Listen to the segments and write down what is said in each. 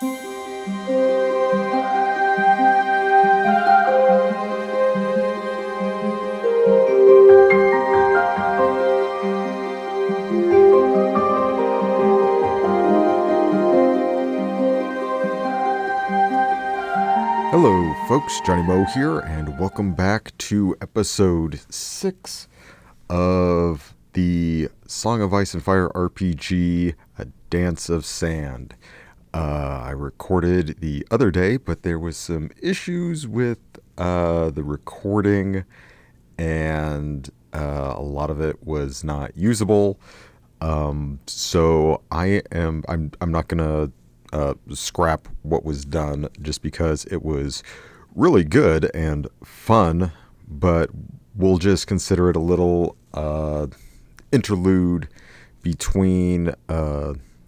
Hello, folks. Johnny Moe here, and welcome back to episode 6 of the Song of Ice and Fire RPG, A Dance of Sand. I recorded the other day, but there was some issues with the recording, and a lot of it was not usable. So I'm not gonna scrap what was done just because it was really good and fun, but we'll just consider it a little interlude between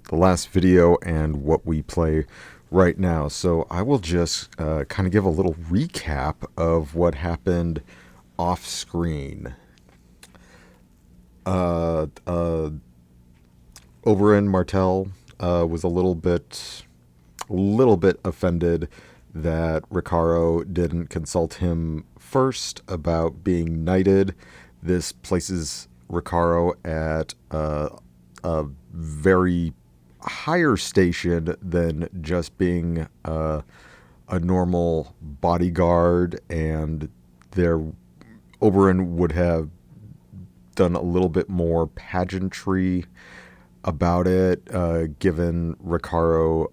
the last video and what we play right now. So I will just kind of give a little recap of what happened off screen. Oberyn Martell was a little bit offended that Rikaro didn't consult him first about being knighted. This places Rikaro at a very higher station than just being a normal bodyguard, and Oberyn would have done a little bit more pageantry about it, given Rikaro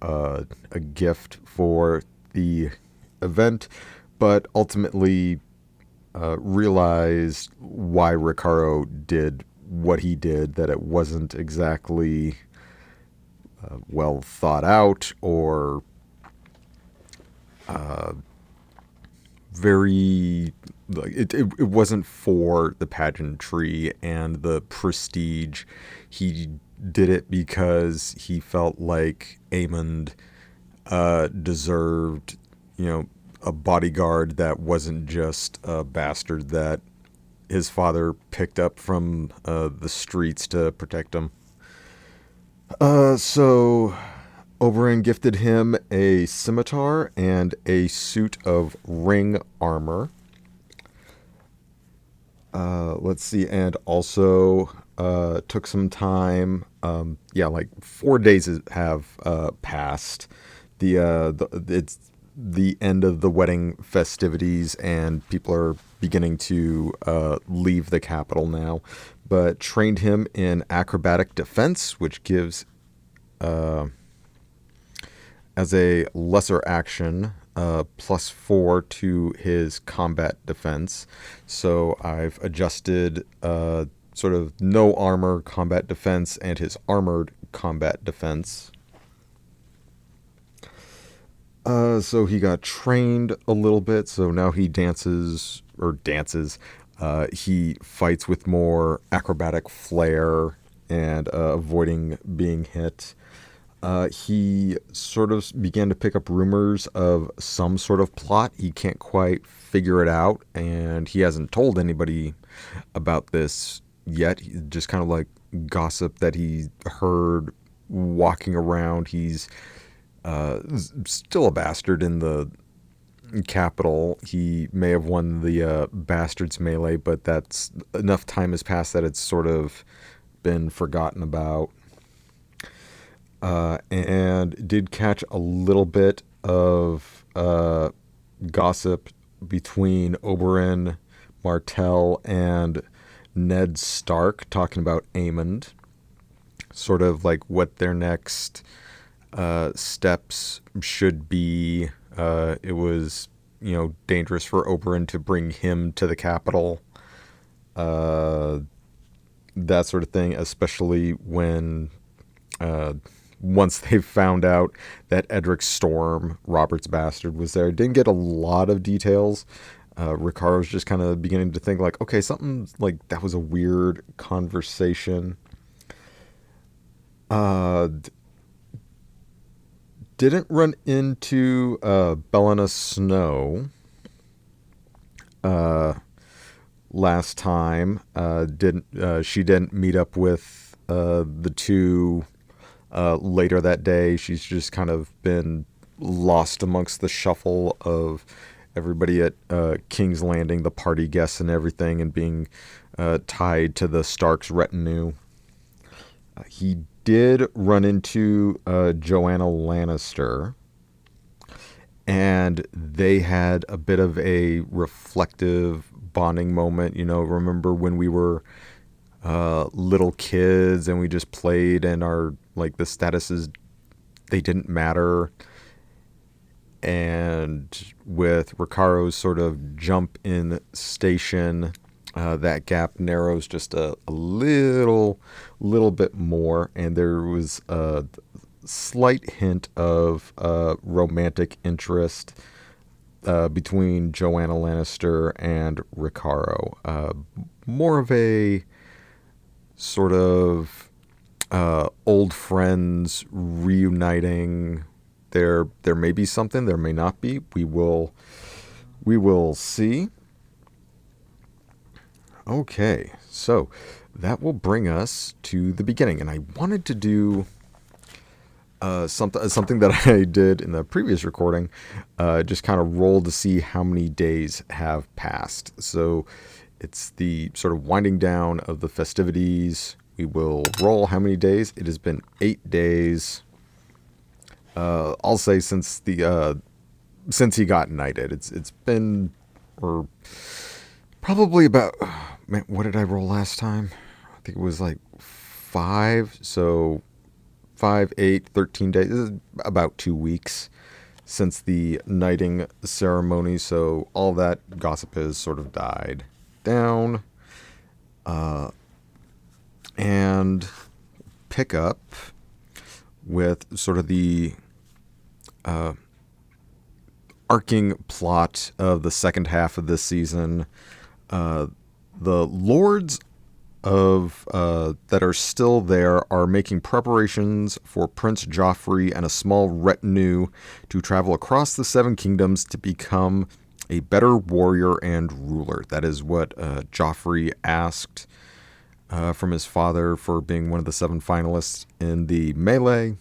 a gift for the event, but ultimately realized why Rikaro did what he did, that it wasn't exactly well thought out or very... It wasn't for the pageantry and the prestige. He did it because he felt like Aemond deserved, a bodyguard that wasn't just a bastard that his father picked up from the streets to protect him. So Oberyn gifted him a scimitar and a suit of ring armor. Let's see, and also took some time. Like 4 days have passed. It's the end of the wedding festivities, and people are beginning to leave the capital now. But trained him in acrobatic defense, which gives, as a lesser action, +4 to his combat defense. So I've adjusted sort of no armor combat defense and his armored combat defense. So he got trained a little bit, so now he dances. He fights with more acrobatic flair and avoiding being hit. He sort of began to pick up rumors of some sort of plot. He can't quite figure it out, and he hasn't told anybody about this yet. He just kind of like gossip that he heard walking around. He's still a bastard in the capital. He may have won the bastards melee, but that's enough time has passed that it's sort of been forgotten about. And did catch a little bit of gossip between Oberyn Martell and Ned Stark talking about Aemond, sort of like what their next steps should be. It was, dangerous for Oberyn to bring him to the capital, that sort of thing, especially when once they found out that Edric Storm, Robert's bastard, was there. Didn't get a lot of details. Ricaro's just kind of beginning to think like, okay, something like that was a weird conversation. Didn't run into Belena Snow last time. She didn't meet up with the two later that day. She's just kind of been lost amongst the shuffle of everybody at King's Landing, the party guests and everything, and being tied to the Stark's retinue. He did run into Joanna Lannister, and they had a bit of a reflective bonding moment. You know, remember when we were little kids and we just played, and our the statuses, they didn't matter. And with Rikaro's sort of jump in station, that gap narrows just a little bit more, and there was a slight hint of romantic interest between Joanna Lannister and Rikaro. More of a sort of old friends reuniting. There may be something, there may not be. We will see. Okay, so that will bring us to the beginning, and I wanted to do something that I did in the previous recording, just kind of roll to see how many days have passed. So it's the sort of winding down of the festivities. We will roll how many days. It has been 8 days. I'll say since he got knighted, it's been, or probably about, man, what did I roll last time? I think it was like 5. So 5, 8, 13 days. This is about 2 weeks since the knighting ceremony. So all that gossip has sort of died down. And pick up with sort of the arcing plot of the second half of this season. The lords of that are still there are making preparations for Prince Joffrey and a small retinue to travel across the Seven Kingdoms to become a better warrior and ruler. That is what Joffrey asked from his father for being one of the 7 finalists in the melee.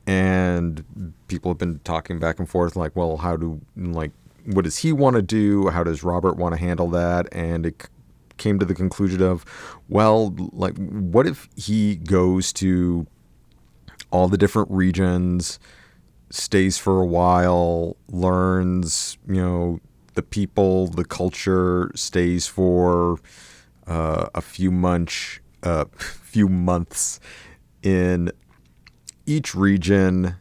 And people have been talking back and forth, like, well, what does he want to do? How does Robert want to handle that? And it came to the conclusion of, well, like, what if he goes to all the different regions, stays for a while, learns, the people, the culture, stays for a few months in each region,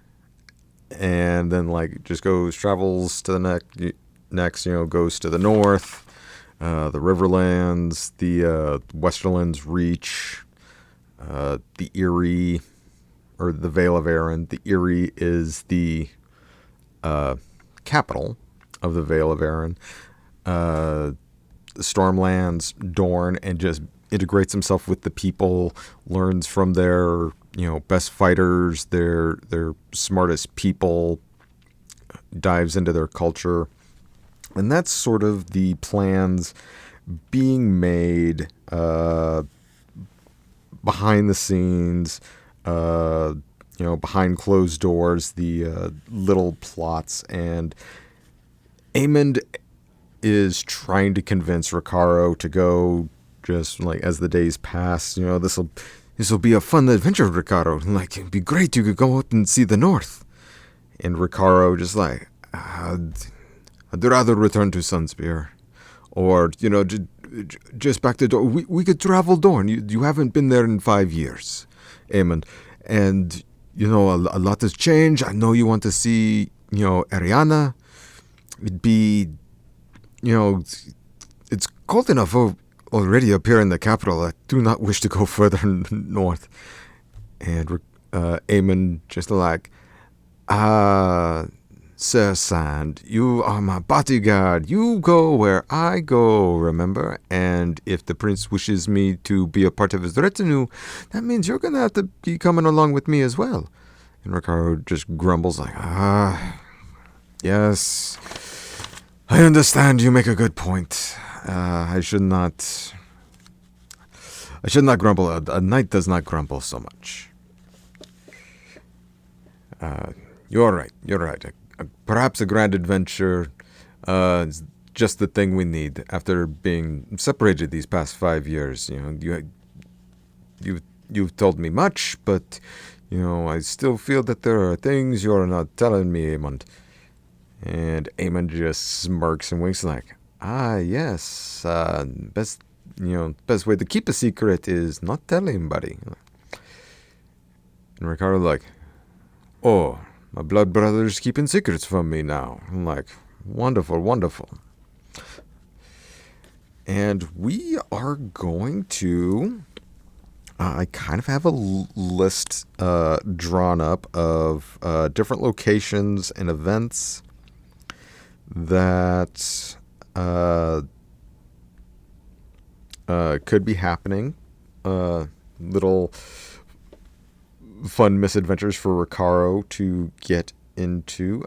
and then just travels to the next, goes to the north, the Riverlands, the Westerlands Reach, the Eyrie, or the Vale of Arryn. The Eyrie is the capital of the Vale of Arryn. Stormlands, Dorne, and just integrates himself with the people, learns from their best fighters, their smartest people, dives into their culture. And that's sort of the plans being made behind the scenes, behind closed doors, the little plots. And Aemond is trying to convince Rikaro to go, just as the days pass. This will be a fun adventure, Rikaro. It'd be great. You could go out and see the north. And Rikaro just I'd rather return to Sunspear, or just back to Dorne. We could travel Dorne. You haven't been there in 5 years, Aemond, and a lot has changed. I know you want to see Ariana. It'd be it's cold enough already up here in the capital. I do not wish to go further north. And Aemond just Sir Sand, you are my bodyguard. You go where I go, remember? And if the prince wishes me to be a part of his retinue, that means you're going to have to be coming along with me as well. And Rikaro just grumbles yes, I understand. You make a good point. I should not grumble. A knight does not grumble so much. You're right. You're right. Perhaps a grand adventure is just the thing we need after being separated these past 5 years. You you've told me much, but I still feel that there are things you're not telling me, Amond. And Amond just smirks and winks like, yes. Best way to keep a secret is not tell anybody. And Ricardo like, oh, my blood brother's keeping secrets from me now. I'm like, wonderful, wonderful. And we are going to. I kind of have a list drawn up of different locations and events that could be happening. Little fun misadventures for Rikaro to get into.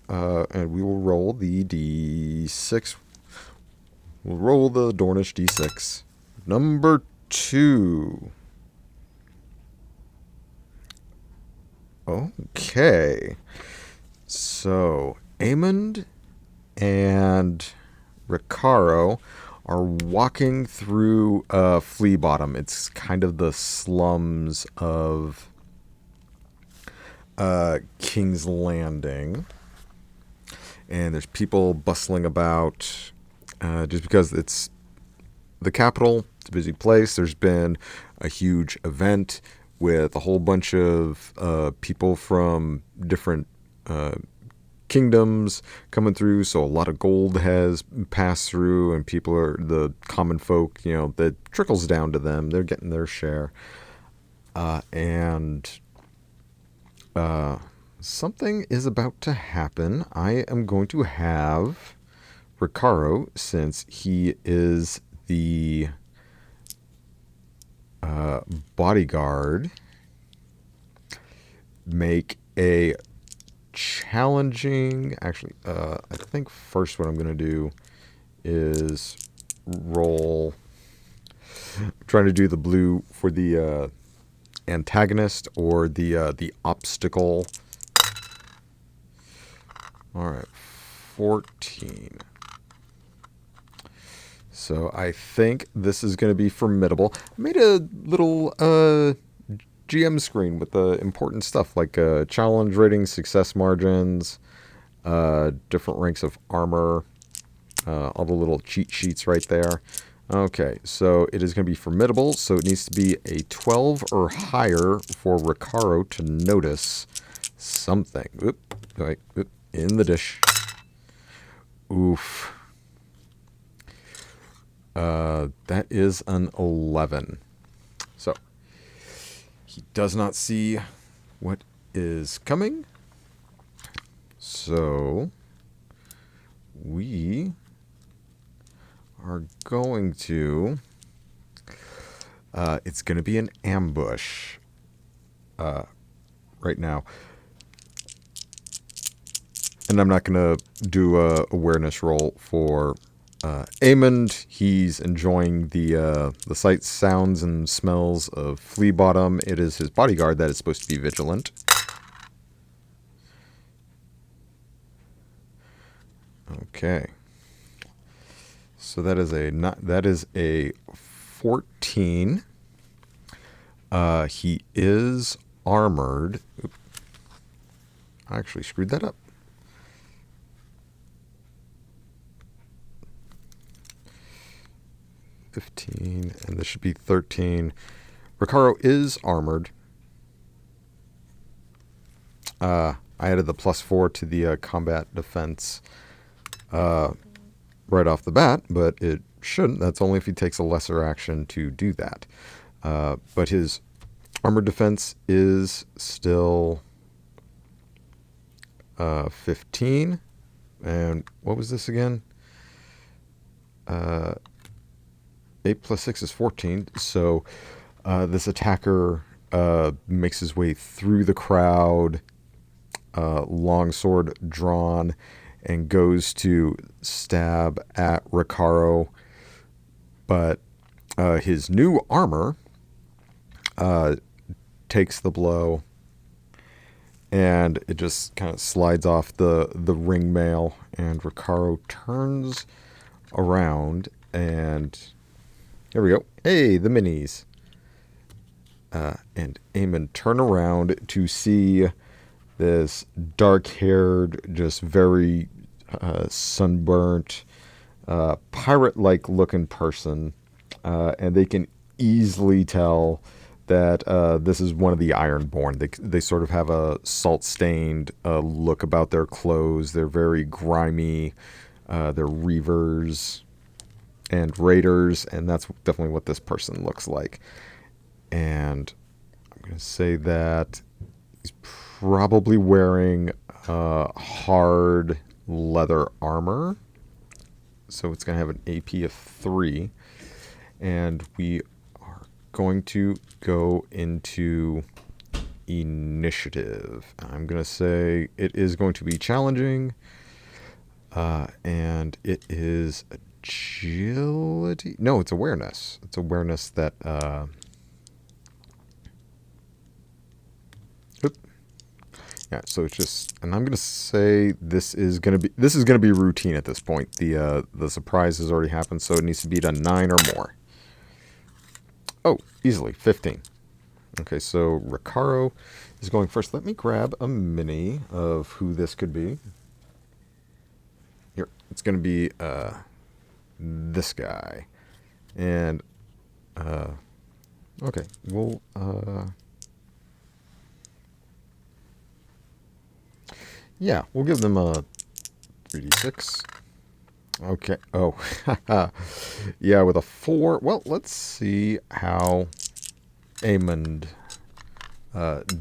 And we will roll the D6. We'll roll the Dornish D6. Number 2. Okay. So, Amond and Rikaro are walking through Flea Bottom. It's kind of the slums of King's Landing. And there's people bustling about just because it's the capital. It's a busy place. There's been a huge event with a whole bunch of people from different kingdoms coming through. So a lot of gold has passed through, and people are the common folk, that trickles down to them. They're getting their share. And something is about to happen. I am going to have Rikaro, since he is the bodyguard, make a challenging. Actually, I think first what I'm going to do is roll. I'm trying to do the blue for the antagonist or the obstacle. All right, 14. So I think this is going to be formidable. I made a little GM screen with the important stuff like challenge ratings, success margins, different ranks of armor, all the little cheat sheets right there. Okay, so it is going to be formidable, so it needs to be a 12 or higher for Rikaro to notice something. Oop, in the dish. Oof. That is an 11. So, he does not see what is coming. So, we are going to... it's going to be an ambush right now. And I'm not going to do a awareness roll for Amond. He's enjoying the sights, sounds, and smells of Flea Bottom. It is his bodyguard that is supposed to be vigilant. Okay. So that is a 14. He is armored. Oops. I actually screwed that up. And this should be 13. Rikaro is armored. I added the +4 to the combat defense right off the bat, but it shouldn't. That's only if he takes a lesser action to do that. But his armored defense is still 15. And what was this again? 8 + 6 is 14. So this attacker makes his way through the crowd, longsword drawn, and goes to stab at Rikaro. But his new armor takes the blow and it just kind of slides off the ring mail, and Rikaro turns around, and here we go. Hey, the minis. And Eamon turn around to see this dark-haired, just very sunburnt, pirate-like looking person, and they can easily tell that this is one of the Ironborn. They sort of have a salt-stained look about their clothes. They're very grimy. They're reavers and raiders, and that's definitely what this person looks like. And I'm going to say that he's probably wearing hard leather armor. So it's going to have an AP of 3. And we are going to go into initiative. I'm going to say it is going to be challenging. And it is agility. No, it's awareness. It's awareness that... Yeah, so it's just, and I'm gonna say this is gonna be routine at this point. The surprise has already happened, so it needs to be a 9 or more. Oh, easily 15. Okay, so Rikaro is going first. Let me grab a mini of who this could be. Here, it's gonna be this guy, and okay, we'll yeah, we'll give them a 3d6. Okay. Oh, yeah, with a 4. Well, let's see how Amond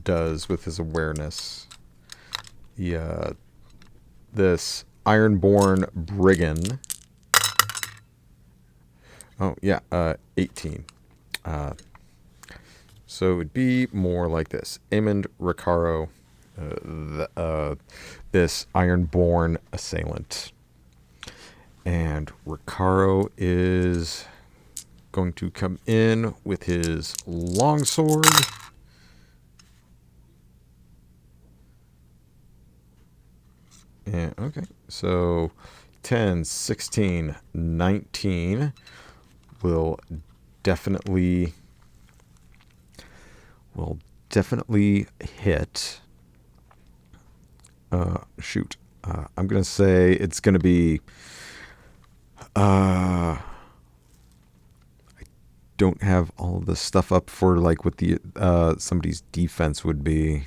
does with his awareness. This Ironborn Brigand. Oh, yeah, 18. So it would be more like this. Amond, Rikaro, this Ironborn assailant. And Rikaro is going to come in with his longsword. And okay, so 10, 16, 19 will definitely hit. Shoot. I'm going to say it's going to be... I don't have all the stuff up for like what the somebody's defense would be.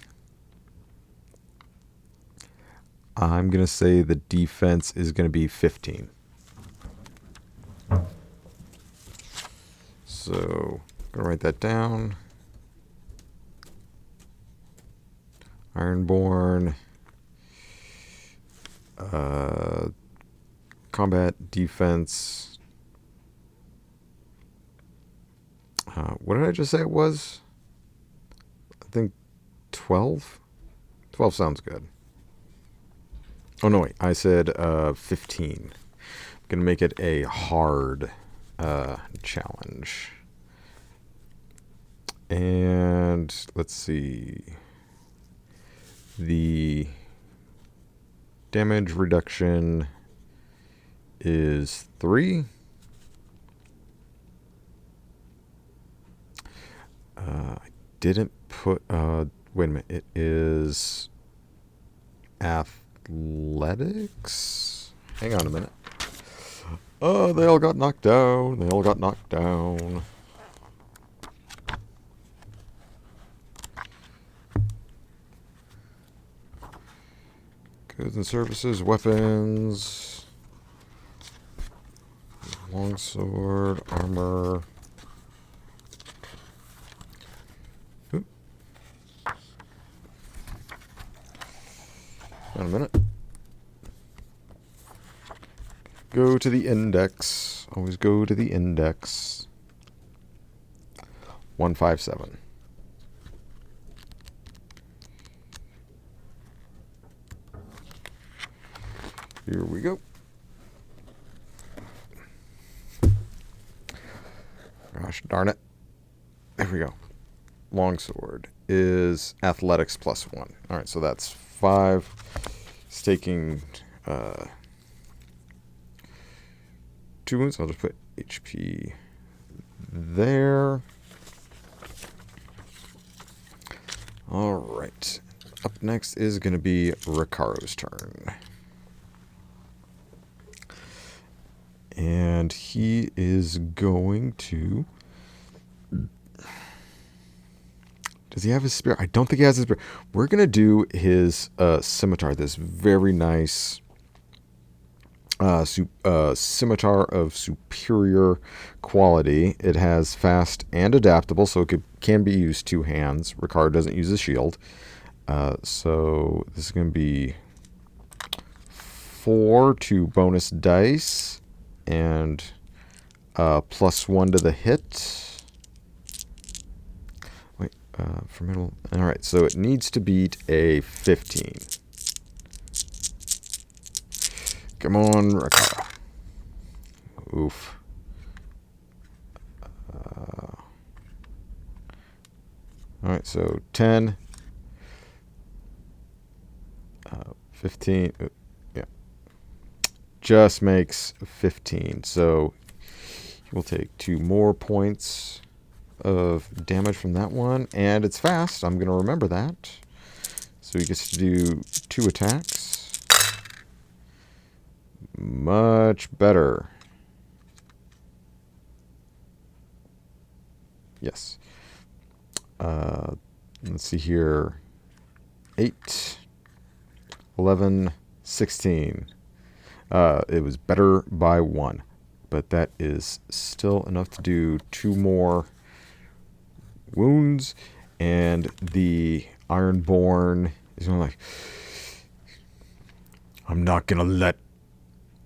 I'm going to say the defense is going to be 15. So, I'm going to write that down. Ironborn. Combat defense. What did I just say it was? I think 12? 12 sounds good. Oh, no, wait. I said 15. I'm going to make it a hard challenge. And let's see. The damage reduction is 3. I didn't put... wait a minute. It is athletics? Hang on a minute. Oh, they all got knocked down. They all got knocked down. Goods and services, weapons, longsword, armor. Oop. Wait a minute. Go to the index. Always go to the index. 157. Here we go. Gosh darn it. There we go. Longsword is athletics +1. All right, so that's 5. It's taking 2 wounds. I'll just put HP there. All right. Up next is going to be Rikaro's turn. And he is going to... Does he have his spear? I don't think he has his spear. We're going to do his scimitar, this very nice scimitar of superior quality. It has fast and adaptable, so it can be used 2 hands. Rikaro doesn't use a shield. So this is going to be 4 to bonus dice and +1 to the hit. Wait, formidable. All right, so it needs to beat a 15. Come on, Rikaro. Oof. All right, so 10, 15. Yeah, just makes 15. So he will take 2 more points of damage from that one, and it's fast. I'm going to remember that. So he gets to do 2 attacks. Much better. Yes. Let's see here. 8, 11, 16. It was better by 1. But that is still enough to do 2 more wounds. And the Ironborn is going like, I'm not going to let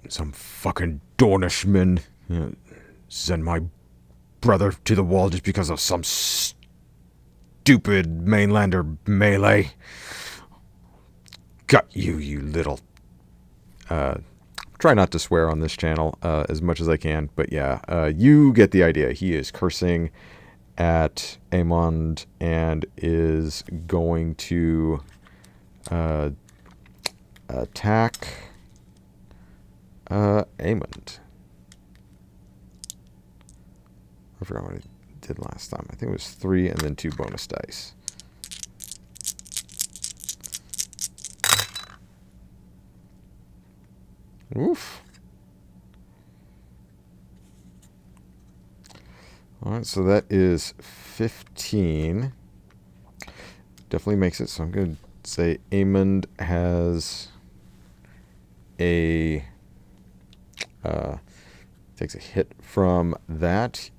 some fucking Dornishman send my brother to the wall just because of some stupid mainlander melee. Got you, you little... try not to swear on this channel as much as I can, but yeah, you get the idea. He is cursing at Amond and is going to attack Amond. I forgot what I did last time. I think it was 3 and then 2 bonus dice. Oof. Alright, so that is 15. Definitely makes it. So I'm going to say Amond has a... takes a hit from that.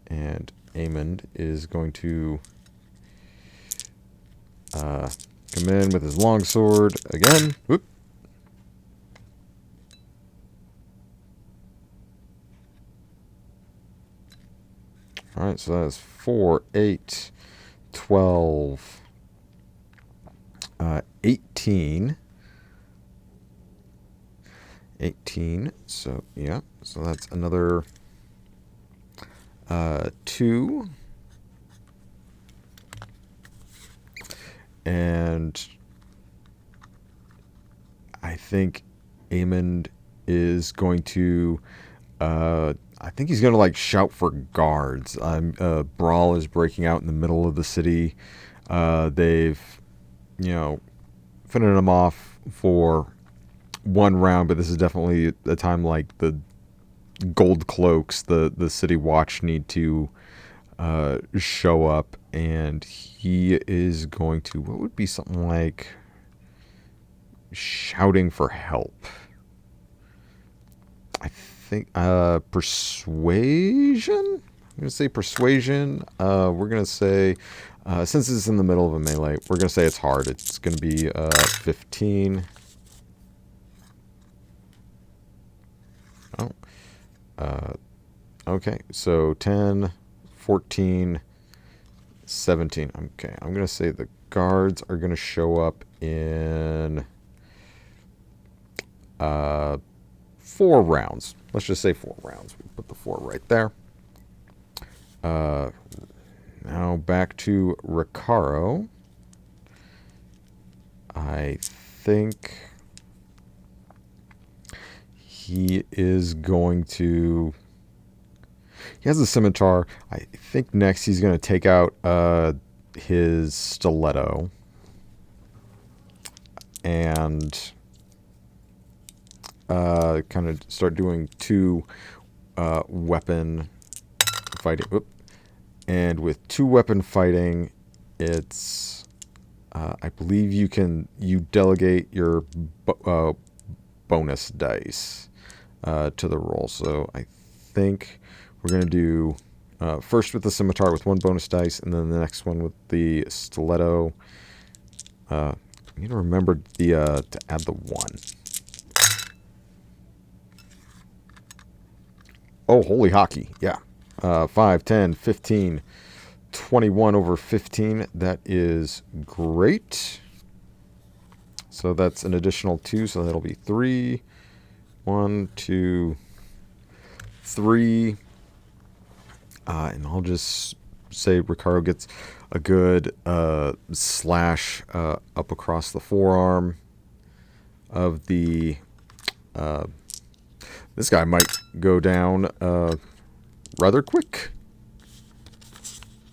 And Amond is going to come in with his longsword again. Whoop. Alright, so that is 4, 8, 12, 18. 18. So, yeah. So that's another 2. And I think Amond is going to... I think he's going to, like, shout for guards. Brawl is breaking out in the middle of the city. They've, fended them off for 1 round, but this is definitely a time like the gold cloaks, the city watch need to show up, and he is going to, what would be something like shouting for help? I think persuasion? I'm going to say persuasion. We're going to say, since it's in the middle of a melee, we're going to say it's hard. It's going to be 15. Okay, so 10, 14, 17. Okay, I'm going to say the guards are going to show up in 4 rounds. Let's just say 4 rounds. We put the 4 right there. Now back to Rikaro. I think he is going to... He has a scimitar. I think next he's going to take out his stiletto. And kind of start doing two weapon fighting. Whoop. And with two weapon fighting, it's... I believe you delegate your bonus dice to the roll. So I think we're going to do first with the scimitar with one bonus dice, and then the next one with the stiletto. I need to remember to add the 1. Oh, holy hockey. Yeah. 5, 10, 15, 21 over 15. That is great. So that's an additional 2, so that'll be 3. 1, 2, 3. And I'll just say Rikaro gets a good slash up across the forearm of the... this guy might go down rather quick.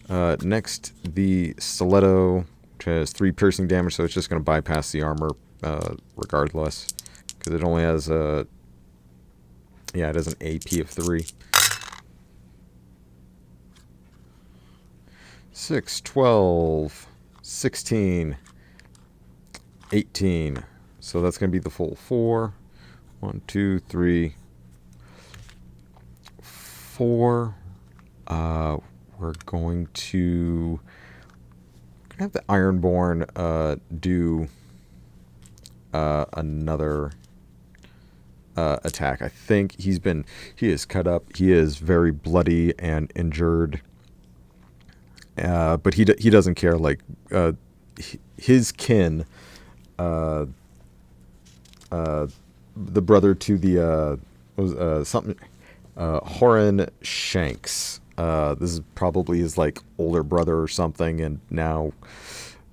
Next, the stiletto, which has 3 piercing damage, so it's just going to bypass the armor regardless. Because it only has a... Yeah, it has an AP of 3. 6, 12, 16, 18. So that's going to be the full 4. 1, 2, 3, 4. We're going to have the Ironborn do another attack. I think he is cut up. He is very bloody and injured. But he doesn't care. Like his kin, the brother to the Horan Shanks. This is probably his like older brother or something, and now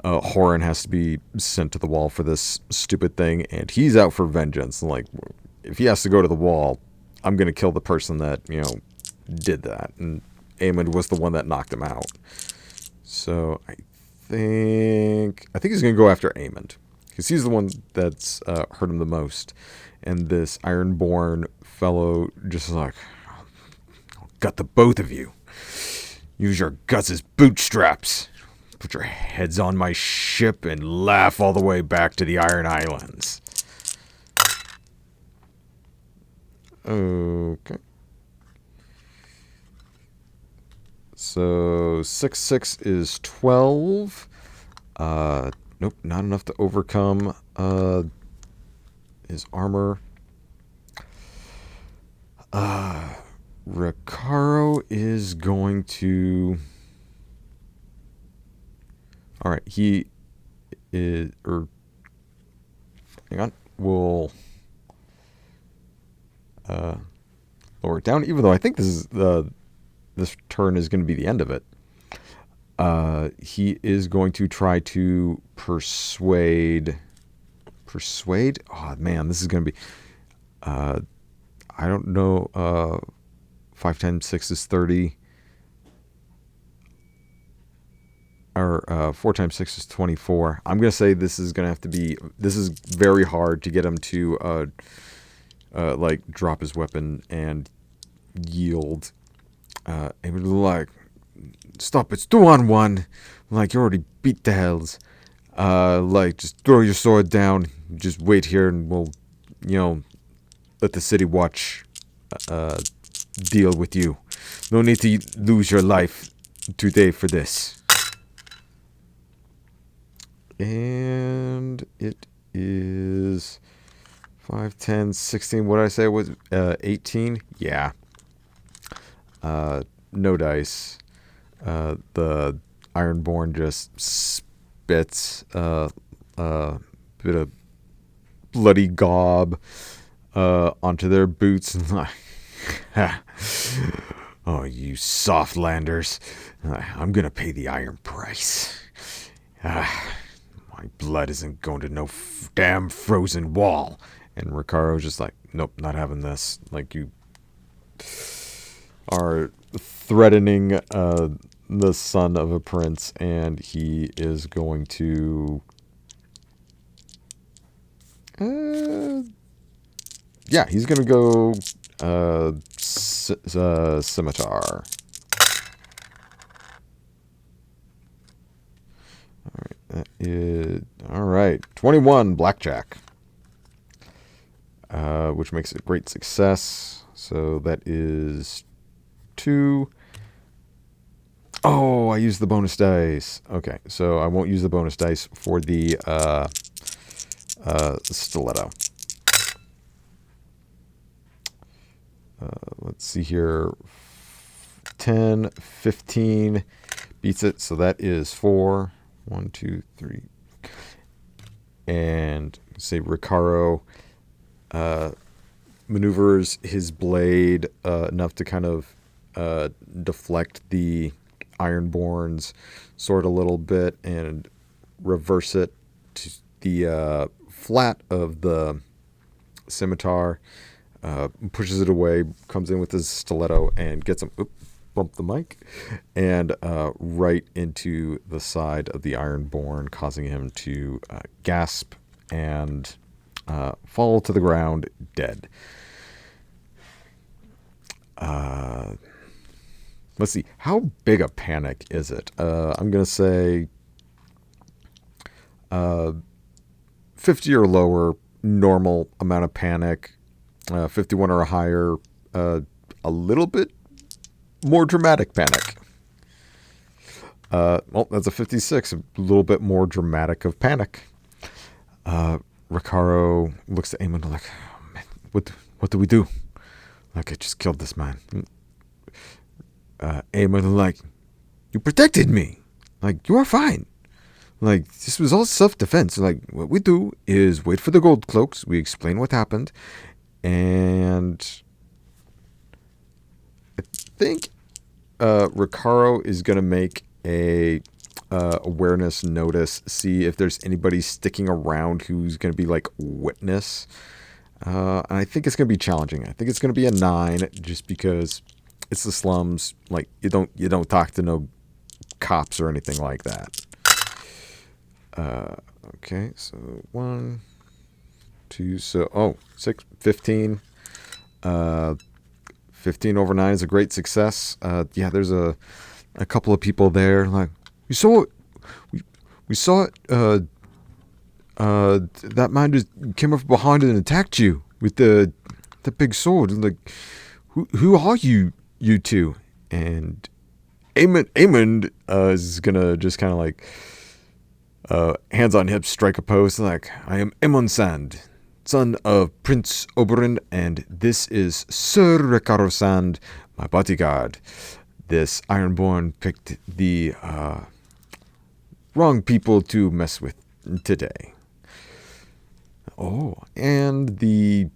Horan has to be sent to the wall for this stupid thing, and he's out for vengeance. And like, if he has to go to the wall, I'm gonna kill the person that did that. And Aemond was the one that knocked him out. So I think he's gonna go after Aemond because he's the one that's hurt him the most. And this Ironborn fellow just like, I'll gut the both of you. Use your guts as bootstraps. Put your heads on my ship and laugh all the way back to the Iron Islands. Okay. So 6, 6 is 12. Nope, not enough to overcome his armor. Rikaro is going to... Alright, he is... hang on. We'll lower it down, even though I think this turn is going to be the end of it. He is going to try to persuade... Persuade? Oh, man, this is going to be... I don't know... 5 times 6 is 30. Or 4 times 6 is 24. I'm going to say this is going to have to be... This is very hard to get him to like drop his weapon and yield. And we're like, stop, it's 2-on-1. Like, you already beat the hells. Like, just throw your sword down. Just wait here and we'll, let the city watch deal with you. No need to lose your life today for this. And it is 5, 10, 16. What did I say was 18? Yeah. No dice. The Ironborn just spits a bit of bloody gob onto their boots and like, Oh, you softlanders. I'm gonna pay the iron price. My blood isn't going to no damn frozen wall. And Ricaro's just like, nope, not having this. Like, you are threatening the son of a prince, and he is going to... yeah, he's going to go scimitar. That is, all right, 21 blackjack, which makes it a great success. So that is 2. Oh, I used the bonus dice. Okay, so I won't use the bonus dice for the stiletto. Let's see here. 10, 15 beats it. So that is 4. 1, 2, 3. And say Rikaro maneuvers his blade enough to kind of deflect the Ironborn's sword a little bit and reverse it to the flat of the scimitar, pushes it away, comes in with his stiletto and gets him, bump the mic, and right into the side of the Ironborn, causing him to gasp and fall to the ground dead. Let's see. How big a panic is it? I'm going to say 50 or lower, normal amount of panic. 51 or higher, a little bit more dramatic panic. Well, that's a 56, a little bit more dramatic of panic. Rikaro looks at Eamon like, oh, man, what do we do? Like, I just killed this man. Eamon like, you protected me. Like, you are fine. Like, this was all self-defense. Like, what we do is wait for the gold cloaks. We explain what happened. And I think Rikaro is going to make a awareness notice, see if there's anybody sticking around who's going to be like witness. And I think it's going to be challenging. I think it's going to be a 9 just because it's the slums. Like, you don't talk to no cops or anything like that. Okay, so 1, 2, so 6, 15. 15 over 9 is a great success. Yeah, there's a couple of people there. Like, we saw it. We saw it. That man just came up behind and attacked you with the big sword. Like, who are you two? And Eamon is gonna just kind of like hands on hips, strike a pose. Like, I am Eamon Sand, son of Prince Oberyn, and this is Sir Rikaro Sand, my bodyguard. This Ironborn picked the wrong people to mess with today. Oh, and the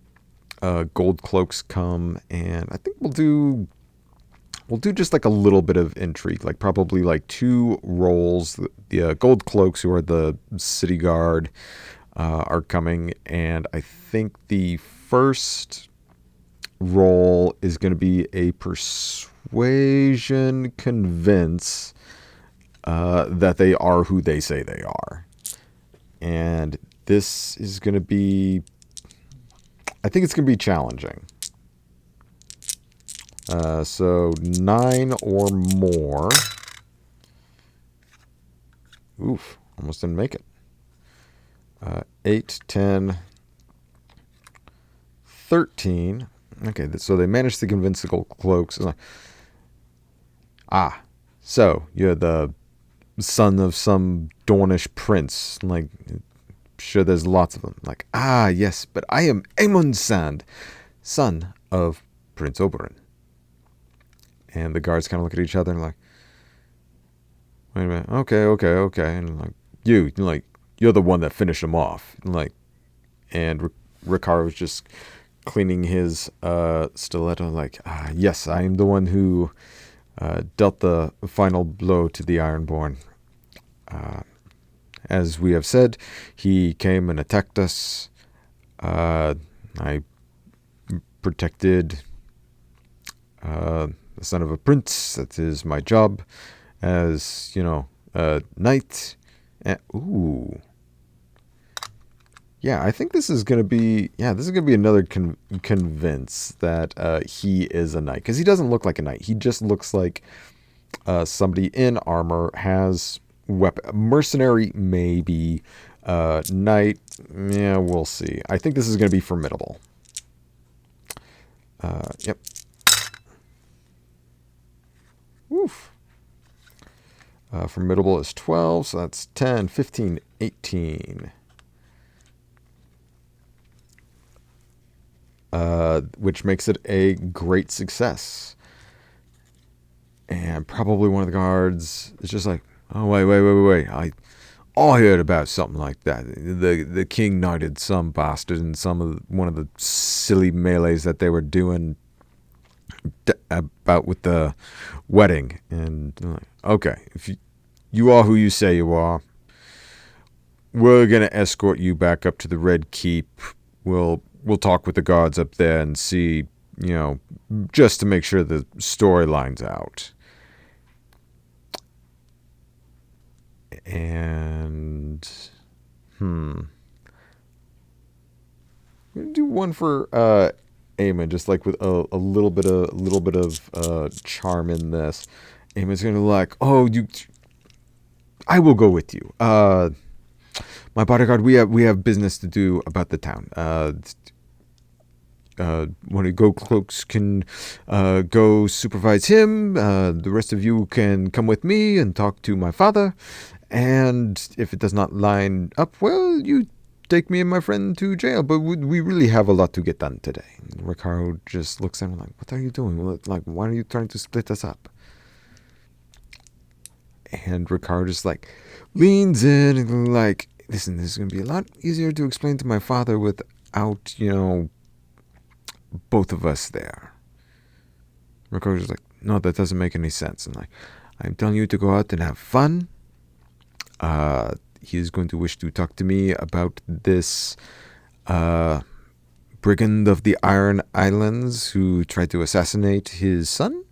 gold cloaks come, and I think we'll do just like a little bit of intrigue, like probably like 2 rolls. The gold cloaks, who are the city guard, are coming, and I think the first roll is going to be a persuasion convince that they are who they say they are. And this is going to be, I think it's going to be challenging. So 9 or more. Oof, almost didn't make it. 8, 10, 13. Okay, so they managed to convince the gold cloaks. So you're the son of some Dornish prince. Like, sure, there's lots of them. Like, yes, but I am Aemon Sand, son of Prince Oberyn. And the guards kind of look at each other and like, wait a minute, okay. And like, you're the one that finished him off. And Ricaro was just cleaning his stiletto, like, yes, I am the one who dealt the final blow to the Ironborn. As we have said, he came and attacked us. I protected the son of a prince. That is my job as, a knight. Ooh. Yeah, I think this is going to be, another convince that he is a knight. Because he doesn't look like a knight. He just looks like somebody in armor, has weapon. Mercenary, maybe. Knight, yeah, we'll see. I think this is going to be formidable. Yep. Oof. Formidable is 12, so that's 10, 15, 18. Which makes it a great success. And probably one of the guards is just like, oh, wait. I heard about something like that. The king knighted some bastard in one of the silly melees that they were doing about with the wedding. And like, okay, if you are who you say you are, we're gonna escort you back up to the Red Keep. We'll talk with the guards up there and see, just to make sure the story lines out. And I'm gonna do one for Eamon, just like with a little bit of charm in this. Eamon's gonna like, I will go with you. My bodyguard, we have business to do about the town. One of Go Cloaks can go supervise him. The rest of you can come with me and talk to my father. And if it does not line up, well, you take me and my friend to jail. But we really have a lot to get done today. And Rikaro just looks at him like, what are you doing? Like, why are you trying to split us up? And Rikaro just like leans in and like, listen, this is going to be a lot easier to explain to my father without, both of us there. Rikaro's just like, no, that doesn't make any sense. And like, I'm telling you to go out and have fun. He is going to wish to talk to me about this brigand of the Iron Islands who tried to assassinate his son.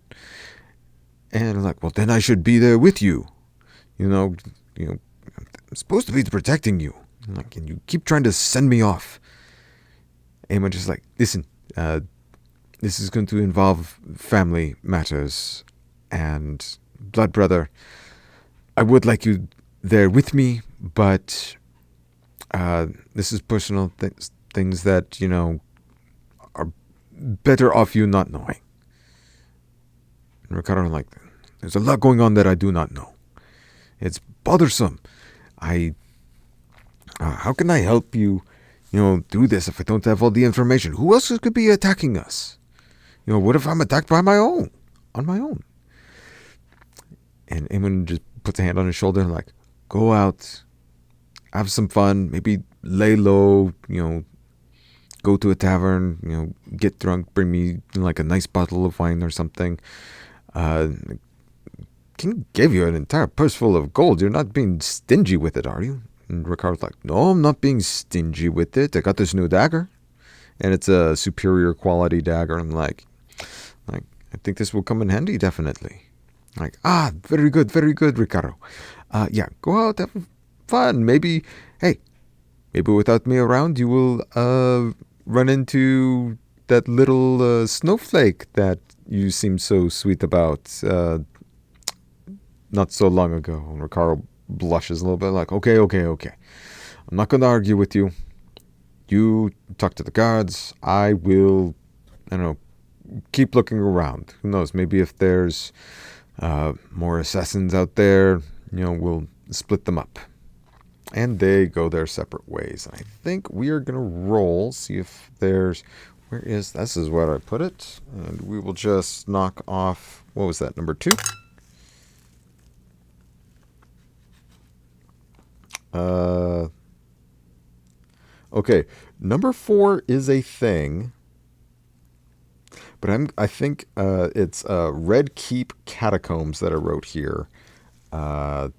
And I'm like, well, then I should be there with you. I'm supposed to be protecting you. I'm like, and you keep trying to send me off. Aemon just like, listen, this is going to involve family matters. And blood brother, I would like you there with me, but this is personal things that, are better off you not knowing. And Ricardo like, there's a lot going on that I do not know. It's bothersome. How can I help you, do this if I don't have all the information? Who else could be attacking us? What if I'm attacked on my own? And Eamon just puts a hand on his shoulder and like, go out, have some fun, maybe lay low, go to a tavern, get drunk, bring me like a nice bottle of wine or something. King gave you an entire purse full of gold. You're not being stingy with it, are you? And Ricardo's like, no, I'm not being stingy with it. I got this new dagger. And it's a superior quality dagger. And like, I think this will come in handy, definitely. Like, very good, Ricardo. Yeah, go out, have fun. Maybe without me around, you will run into that little snowflake that you seem so sweet about not so long ago. And Ricardo blushes a little bit like, okay. I'm not going to argue with you. You talk to the guards. I will, keep looking around. Who knows? Maybe if there's more assassins out there, we'll split them up. And they go their separate ways. And I think we are going to roll, see if there's... This is where I put it. And we will just knock off... What was that, number 2? Okay, number 4 is a thing But I think it's Red Keep Catacombs that I wrote here. Uh,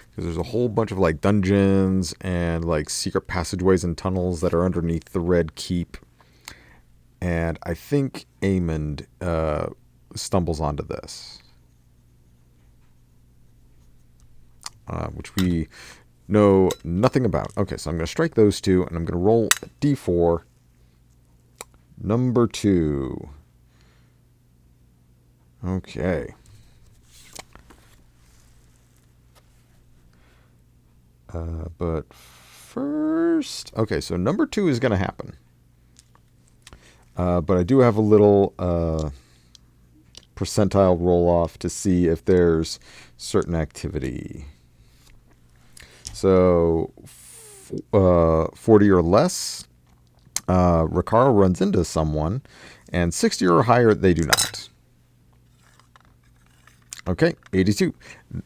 because there's a whole bunch of like dungeons and like secret passageways and tunnels that are underneath the Red Keep. And I think Amond stumbles onto this, which we know nothing about. Okay, so I'm going to strike those two, and I'm going to roll a d4. Number 2. Okay. But first... Okay, so number 2 is going to happen. But I do have a little percentile roll-off to see if there's certain activity. So 40 or less, Rikaro runs into someone, and 60 or higher, they do not. Okay, 82.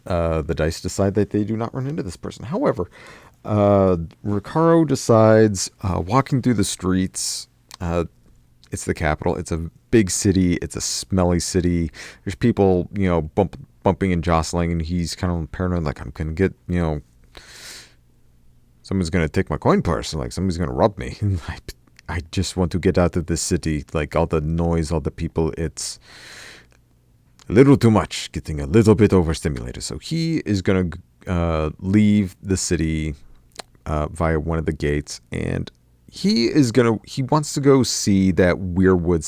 The dice decide that they do not run into this person. However, Rikaro decides, walking through the streets, it's the capital. It's a big city. It's a smelly city. There's people, bumping and jostling, and he's kind of paranoid, like, I'm going to get, someone's going to take my coin purse, like, somebody's going to rob me. I just want to get out of this city. Like, all the noise, all the people, it's a little too much, getting a little bit overstimulated. So he is going to leave the city via one of the gates, and he wants to go see that weirwood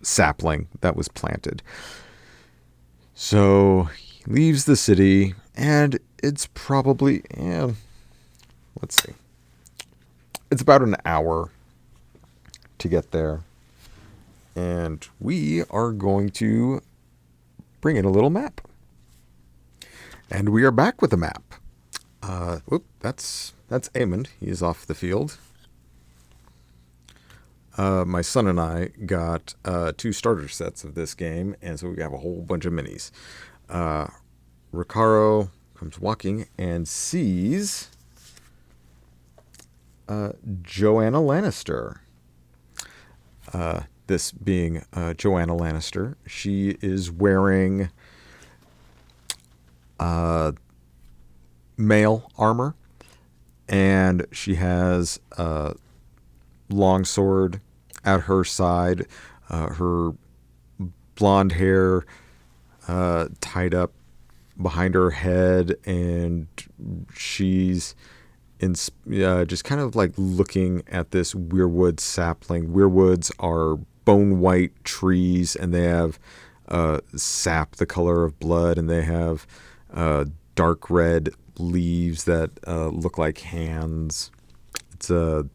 sapling that was planted. So he leaves the city, and it's probably, let's see, it's about an hour to get there. And we are going to bring in a little map. And we are back with a map. That's Amond. He is off the field. My son and I got 2 starter sets of this game, and so we have a whole bunch of minis. Rikaro comes walking and sees Joanna Lannister. This being Joanna Lannister. She is wearing mail armor, and she has a longsword at her side. Her blonde hair tied up behind her head, and she's just kind of like looking at this weirwood sapling. Weirwoods are bone white trees, and they have sap the color of blood, and they have dark red leaves that look like hands. It's a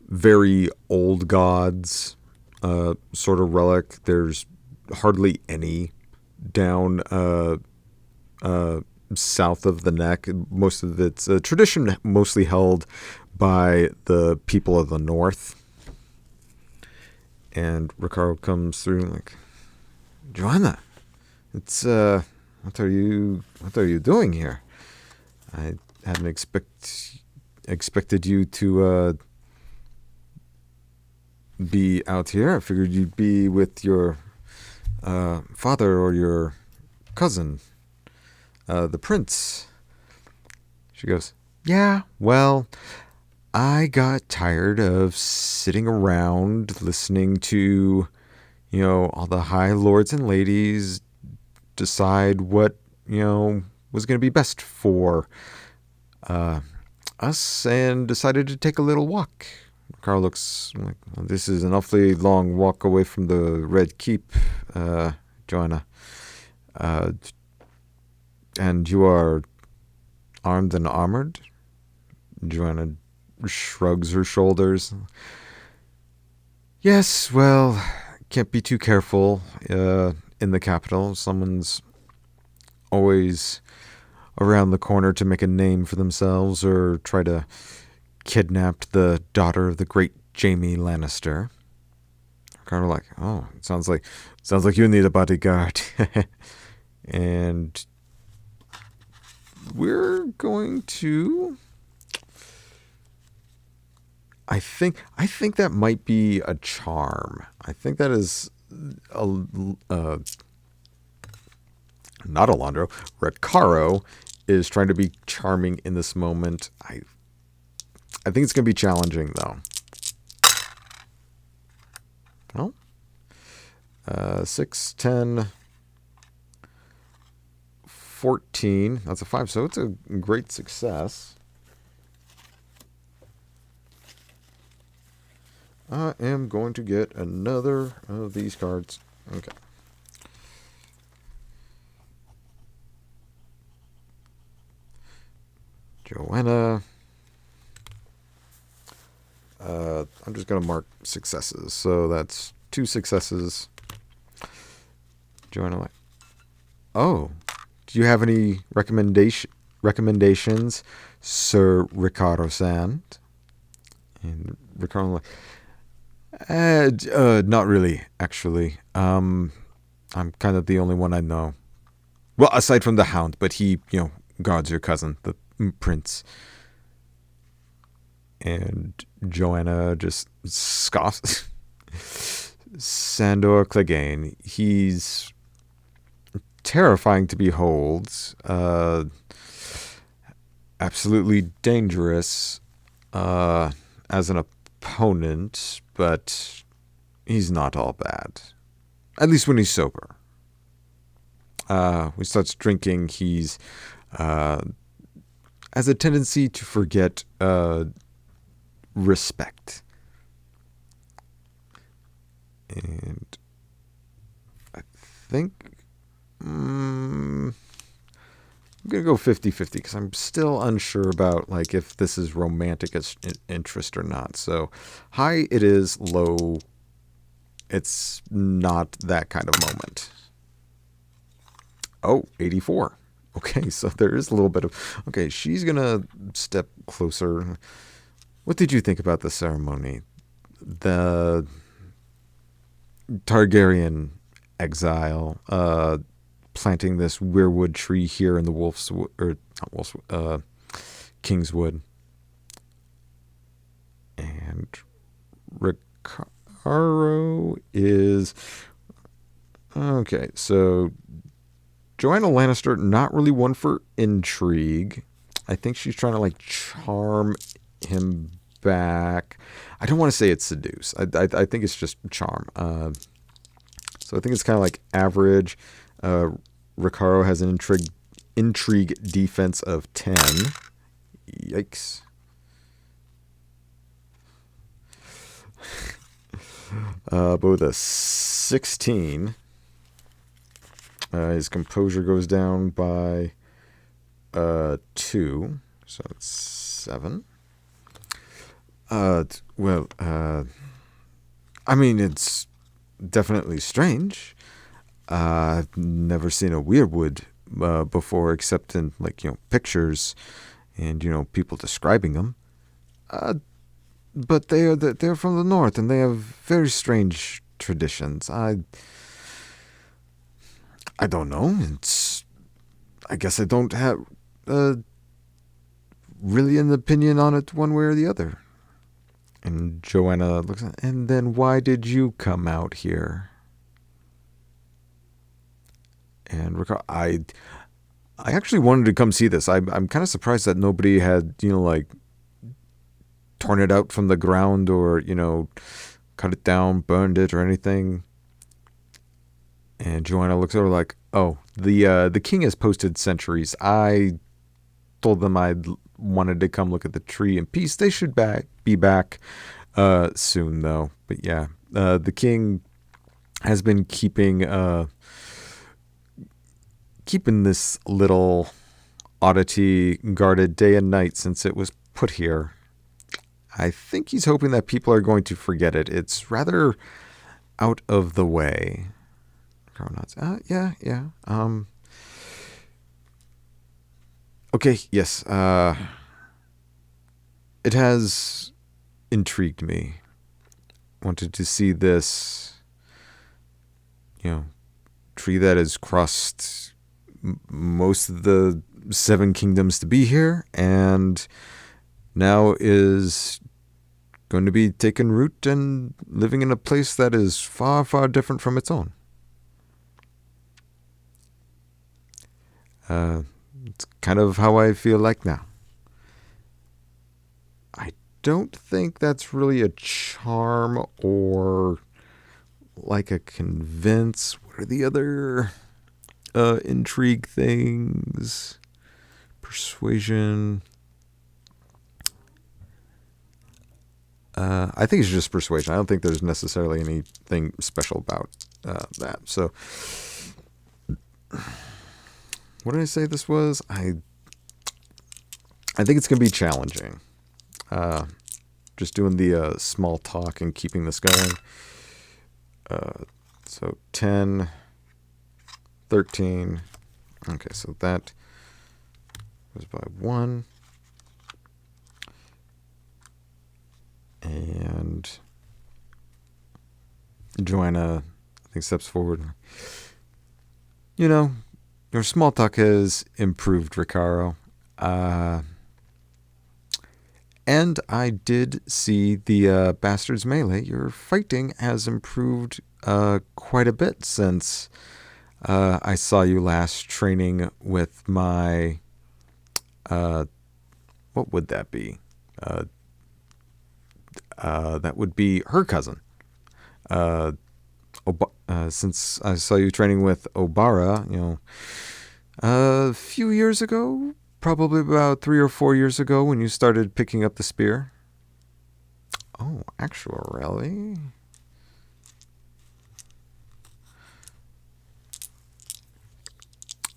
very old gods sort of relic. There's hardly any down south of the neck. Most of it's a tradition mostly held by the people of the north. And Rikaro comes through like, Joanna, it's what are you doing here? I hadn't expected you to be out here. I figured you'd be with your father or your cousin, the prince. She goes, yeah, well, I got tired of sitting around listening to, all the high lords and ladies decide what, was going to be best for us, and decided to take a little walk. Carl looks like, well, this is an awfully long walk away from the Red Keep, Joanna. And you are armed and armored? Joanna shrugs her shoulders. Yes, well, can't be too careful in the capital. Someone's always around the corner to make a name for themselves or try to kidnap the daughter of the great Jaime Lannister. Kind of like, oh, it sounds like you need a bodyguard. And we're going to. I think that might be a charm. I think that is not Alondro. Rikaro is trying to be charming in this moment. I think it's going to be challenging though. Well, 6, 10, 14. That's a 5, so it's a great success. I am going to get another of these cards. Okay. Joanna. I'm just going to mark successes. So that's 2 successes. Joanna. Oh, do you have any recommendations, Sir Rikaro-san? And Rikaro, not really, actually. I'm kind of the only one I know. Well, aside from the Hound, but he, guards your cousin, the prince. And Joanna just scoffs. Sandor Clegane, he's terrifying to behold, absolutely dangerous as an opponent, but he's not all bad. At least when he's sober. When he starts drinking, he's has a tendency to forget respect. And I think I'm going to go 50-50 because I'm still unsure about if this is romantic interest or not. So high it is, low it's not that kind of moment. Oh, 84. Okay, so there is a little bit of... Okay, she's going to step closer. What did you think about the ceremony? The Targaryen exile, planting this weirwood tree here in the Kingswood. And Rikaro is... Okay, so Joanna Lannister, not really one for intrigue. I think she's trying to charm him back. I don't want to say it's seduce. I think it's just charm. So I think it's kind of average. Rikaro has an intrigue defense of 10. Yikes. But with a 16, his composure goes down by 2, so it's 7. I mean, it's definitely strange. I've never seen a weirwood before, except in pictures and people describing them. But they're from the north and they have very strange traditions. I don't know. I guess I don't have really an opinion on it one way or the other. And Joanna looks at, and then why did you come out here? And Rikaro, I actually wanted to come see this. I'm kind of surprised that nobody had, torn it out from the ground or, cut it down, burned it or anything. And Joanna looks over oh, the king has posted sentries. I told them I wanted to come look at the tree in peace. They should be back soon, though. But yeah, the king has been keeping this little oddity guarded day and night since it was put here. I think he's hoping that people are going to forget it. It's rather out of the way. Yeah. Okay, yes. It has intrigued me. Wanted to see this, tree that has crossed most of the seven kingdoms to be here, and now is going to be taking root and living in a place that is far, far different from its own. It's kind of how I feel like now. I don't think that's really a charm or like a convince. What are the other intrigue things? Persuasion. I think it's just persuasion. I don't think there's necessarily anything special about that. So, what did I say this was? I think it's going to be challenging. Just doing the small talk and keeping this going. So 10, 13. Okay, so that goes by 1. And Joanna, I think, steps forward. You know, your small talk has improved, Rikaro. And I did see the Bastards Melee. Your fighting has improved quite a bit since I saw you last training with my... what would that be? That would be her cousin. Since I saw you training with Obara, a few years ago, probably about 3 or 4 years ago, when you started picking up the spear. Oh, actually,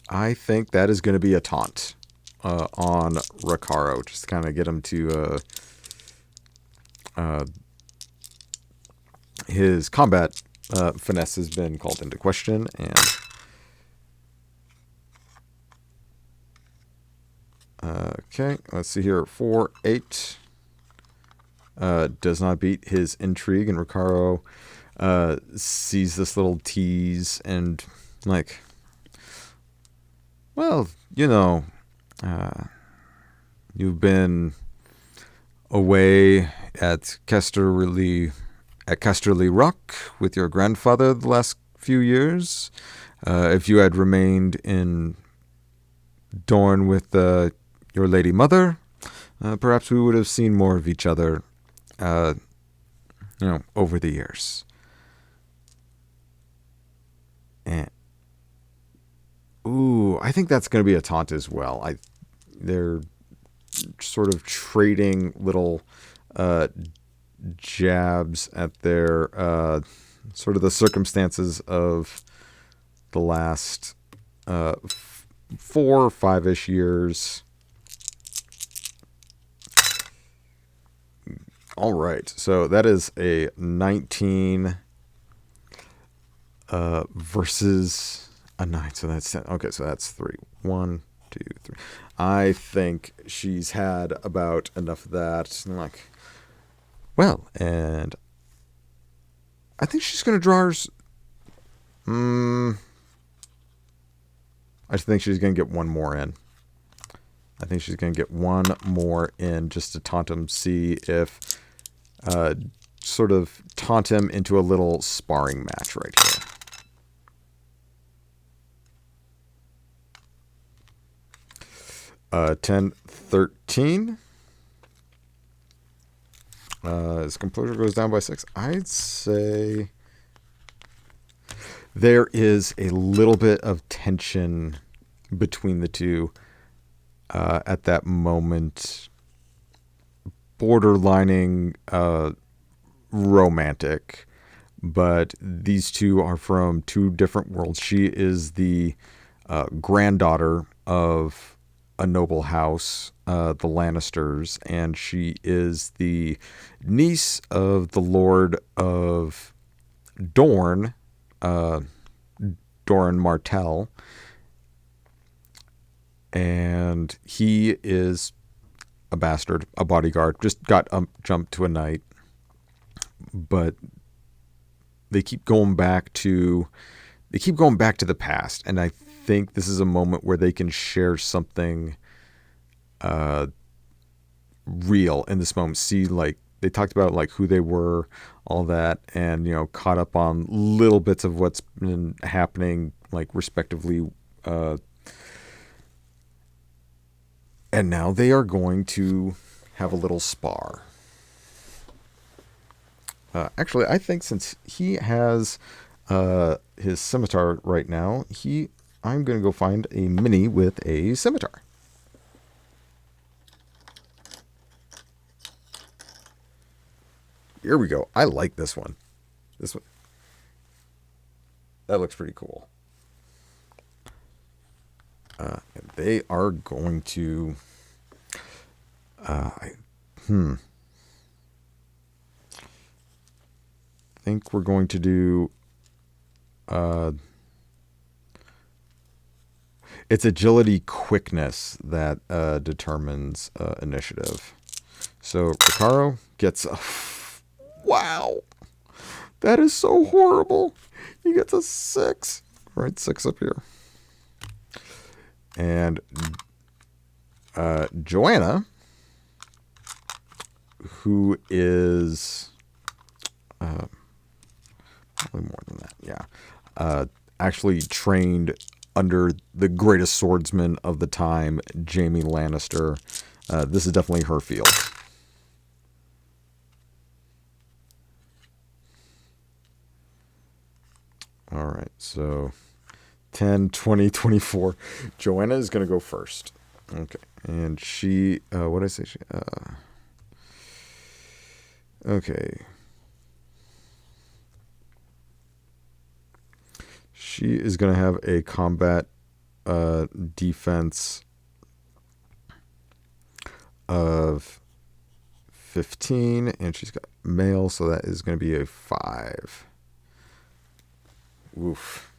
I think that is going to be a taunt on Rikaro, just to kind of get him to his combat finesse has been called into question, and okay, let's see here. 4, 8 does not beat his intrigue, and Rikaro sees this little tease and like, well, you've been away at Casterly Rock with your grandfather the last few years. If you had remained in Dorne with your lady mother, perhaps we would have seen more of each other, over the years. And I think that's going to be a taunt as well. They're sort of trading little jabs at their sort of the circumstances of the last 4 or 5-ish years. All right, so that is a 19 versus a 9, so that's 10. Okay, so that's 3. 1, 2, 3. I think she's had about enough of that. And like, well, and I think she's going to draw hers. I think she's going to get one more in. I think she's going to get one more in just to taunt him, see if, sort of taunt him into a little sparring match right here. Uh, 10, 13. His composure goes down by 6. I'd say there is a little bit of tension between the two at that moment, borderlining romantic, but these two are from two different worlds. She is the granddaughter of a noble house, the Lannisters, and she is the niece of the Lord of Dorne, Doran Martell, and he is a bastard, a bodyguard, just got jumped to a knight, but they keep going back to the past, and I think this is a moment where they can share something real in this moment. See, like, they talked about like who they were, all that, and caught up on little bits of what's been happening, like respectively, and now they are going to have a little spar. Actually, I think since he has his scimitar right now, I'm going to go find a mini with a scimitar. Here we go. I like this one. This one. That looks pretty cool. And they are going to... I think we're going to do... it's agility quickness that determines initiative. So Rikaro gets a... Wow. That is so horrible. He gets a 6. Right, 6 up here. And Joanna, who is probably more than that, yeah, actually trained under the greatest swordsman of the time, Jaime Lannister. This is definitely her field. All right, so 10, 20, 24. Joanna is going to go first. Okay, and she, what did I say? Okay. She is going to have a combat defense of 15, and she's got mail, so that is going to be a 5. Oof.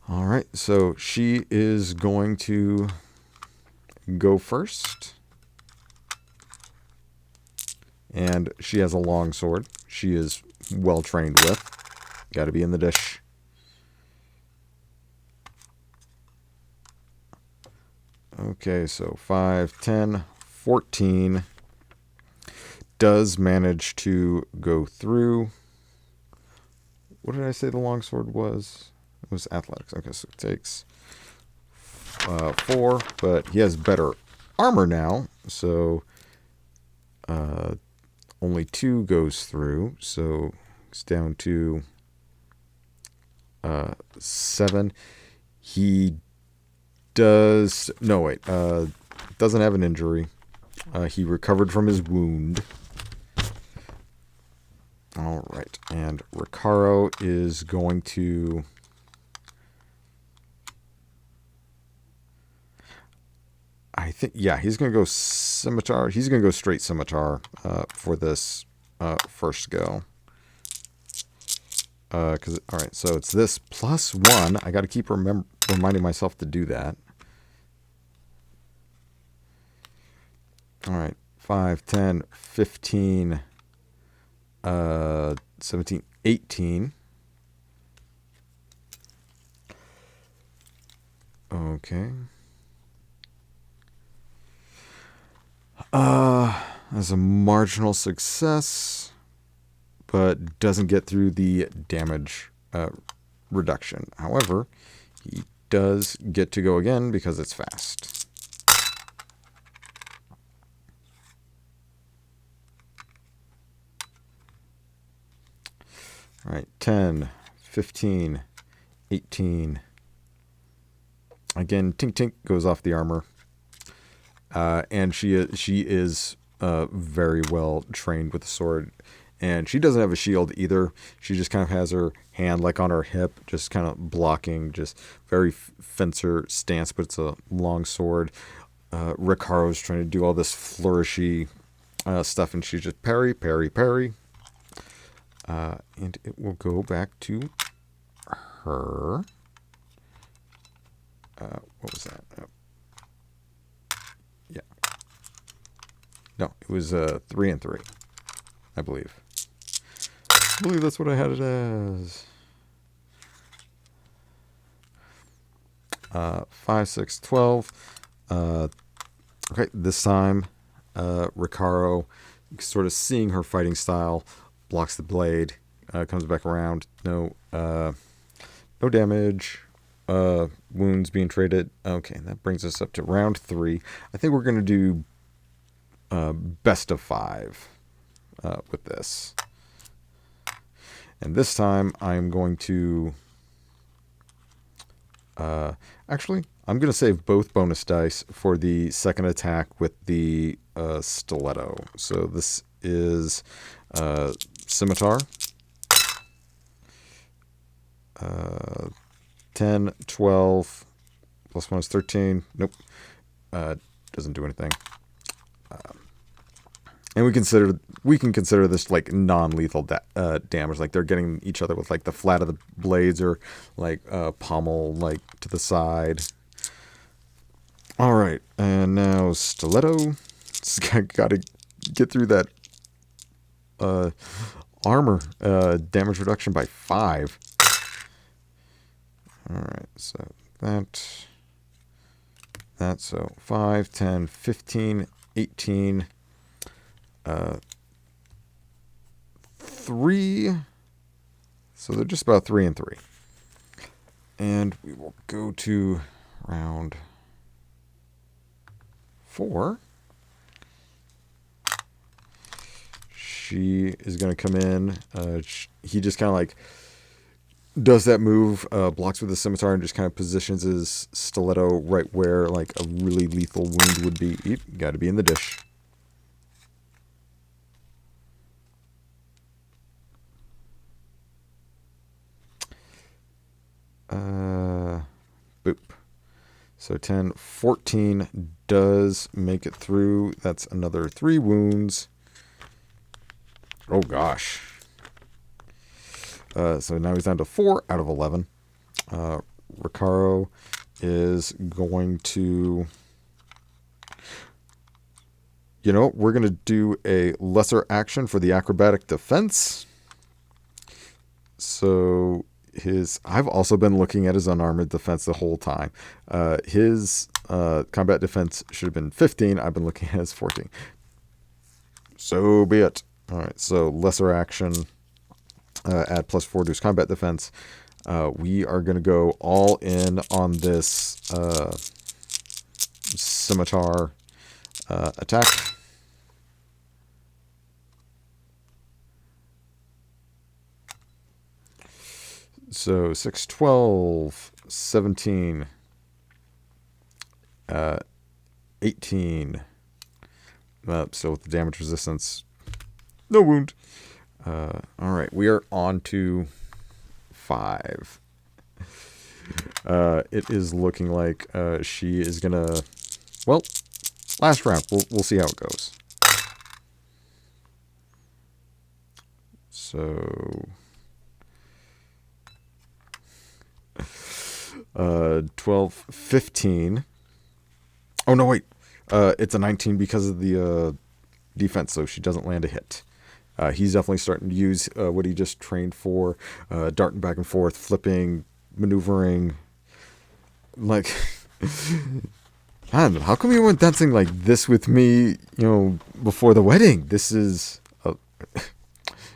All right, so she is going to go first. And she has a long sword. She is well trained with. Got to be in the dish. Okay, so 5, 10, 14. Does manage to go through. What did I say the longsword was? It was athletics. Okay, so it takes 4, but he has better armor now, so only 2 goes through, so it's down to 7. He does... No, wait. Doesn't have an injury. He recovered from his wound. All right, and Rikaro is going to... I think, yeah, he's going to go scimitar. He's going to go straight scimitar for this first go. All right, so it's this plus 1. I got to keep reminding myself to do that. All right, 5, 10, 15, 17, 18. Okay. As a marginal success, but doesn't get through the damage reduction. However, he does get to go again because it's fast. All right, 10, 15, 18. Again, tink tink goes off the armor. And she is very well trained with the sword. And she doesn't have a shield either. She just kind of has her hand like on her hip, just kind of blocking, just very fencer stance, but it's a long sword. Rikaro's trying to do all this flourishy stuff, and she's just parry, parry, parry. And it will go back to her. What was that? Yeah. No, it was 3 and 3, I believe. I believe that's what I had it as. 5, 6, 12. Okay, this time, Rikaro, sort of seeing her fighting style, blocks the blade, comes back around. No damage. Wounds being traded. Okay, that brings us up to round 3. I think we're going to do best of 5 with this. And this time I'm going to... actually, I'm going to save both bonus dice for the second attack with the stiletto. So this is scimitar. 10, 12, plus 1 is 13. Nope. Doesn't do anything. And we can consider this like non-lethal damage. Like they're getting each other with like the flat of the blades or like pommel like to the side. All right, and now stiletto. Got to get through that armor damage reduction by 5. All right, so so 5, 10, 15, 18. 3. So they're just about 3 and 3. And we will go to round 4. She is going to come in. He just kind of like does that move, blocks with the scimitar, and just kind of positions his stiletto right where like a really lethal wound would be. Got to be in the dish. Boop. So 10, 14 does make it through. That's another 3 wounds. Oh gosh. So now he's down to 4 out of 11. Rikaro is going to... we're going to do a lesser action for the acrobatic defense. So I've also been looking at his unarmored defense the whole time. His combat defense should have been 15. I've been looking at his 14. So be it. All right, so lesser action, add +4 to his combat defense. We are going to go all in on this scimitar attack. So 6, 12, 17, 18. So with the damage resistance, no wound. All right, we are on to 5. It is looking like she is gonna... Well, last round. We'll see how it goes. So 12, 15. Oh no, wait. It's a 19 because of the defense, so she doesn't land a hit. He's definitely starting to use what he just trained for, darting back and forth, flipping, maneuvering. Like, man, how come you weren't dancing like this with me, before the wedding? This is...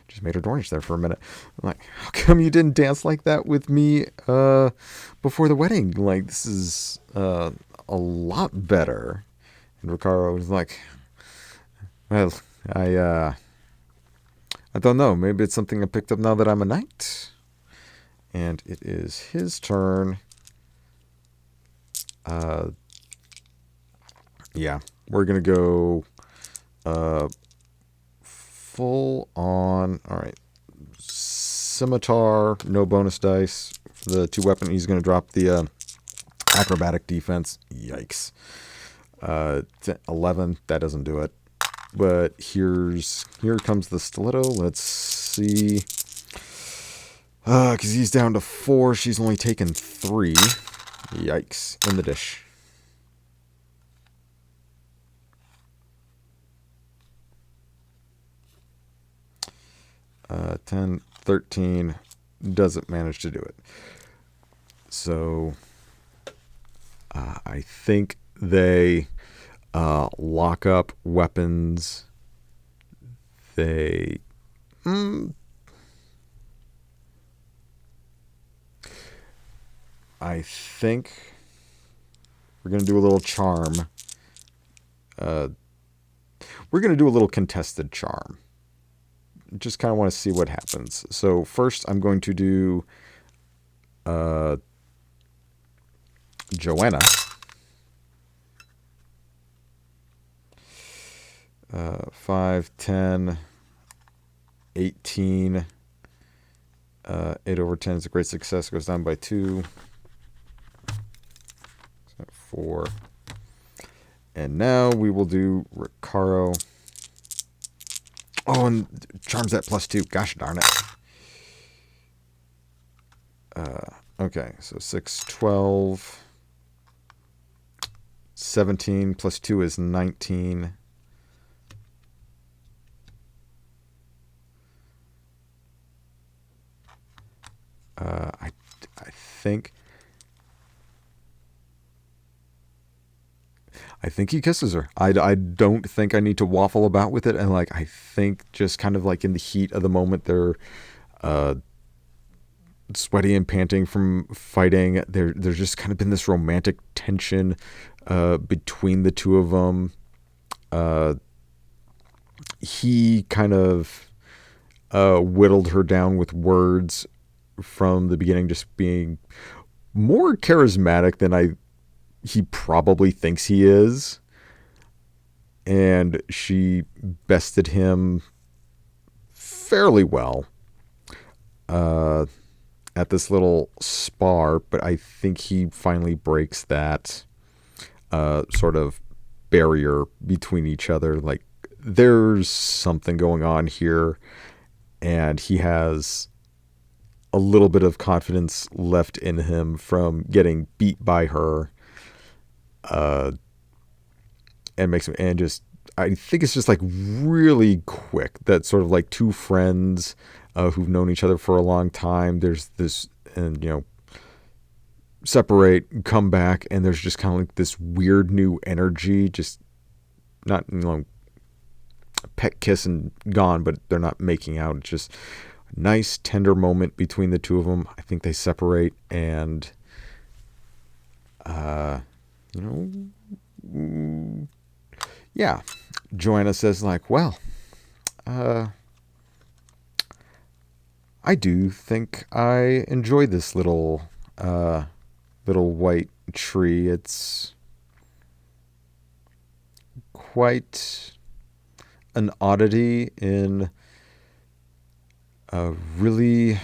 just made her Dornish there for a minute. I'm like, how come you didn't dance like that with me before the wedding? Like, this is a lot better. And Rikaro was like, well, I don't know. Maybe it's something I picked up now that I'm a knight. And it is his turn. Yeah, we're going to go full on. All right. Scimitar, no bonus dice. For the 2 weapon, he's going to drop the acrobatic defense. Yikes. 11, that doesn't do it. But here comes the stiletto. Let's see. Because he's down to 4. She's only taken 3. Yikes. In the dish. Uh, 10, 13. Doesn't manage to do it. So I think they lock up weapons. They. I think we're going to do a little charm. We're going to do a little contested charm. Just kind of want to see what happens. So first I'm going to do Joanna. 5, 10, 18. 8 over 10 is a great success. It goes down by 2. 4. And now we will do Rikaro. Oh, and charms at +2. Gosh darn it. Okay, so 6, 12. 17 plus 2 is 19. I think he kisses her. I don't think I need to waffle about with it. And like, I think just kind of like in the heat of the moment, they're sweaty and panting from fighting. There's just kind of been this romantic tension between the two of them. He kind of whittled her down with words from the beginning, just being more charismatic than he probably thinks he is. And she bested him fairly well at this little spar, but I think he finally breaks that sort of barrier between each other. Like, there's something going on here, and he has a little bit of confidence left in him from getting beat by her. And makes him, and just, I think it's just like really quick that sort of like two friends who've known each other for a long time. There's this, and separate, come back, and there's just kind of like this weird new energy, just not, pet kiss and gone, but they're not making out. It's just a nice tender moment between the two of them. I think they separate, and yeah, Joanna says like, well, I do think I enjoy this little white tree. It's quite an oddity in a really,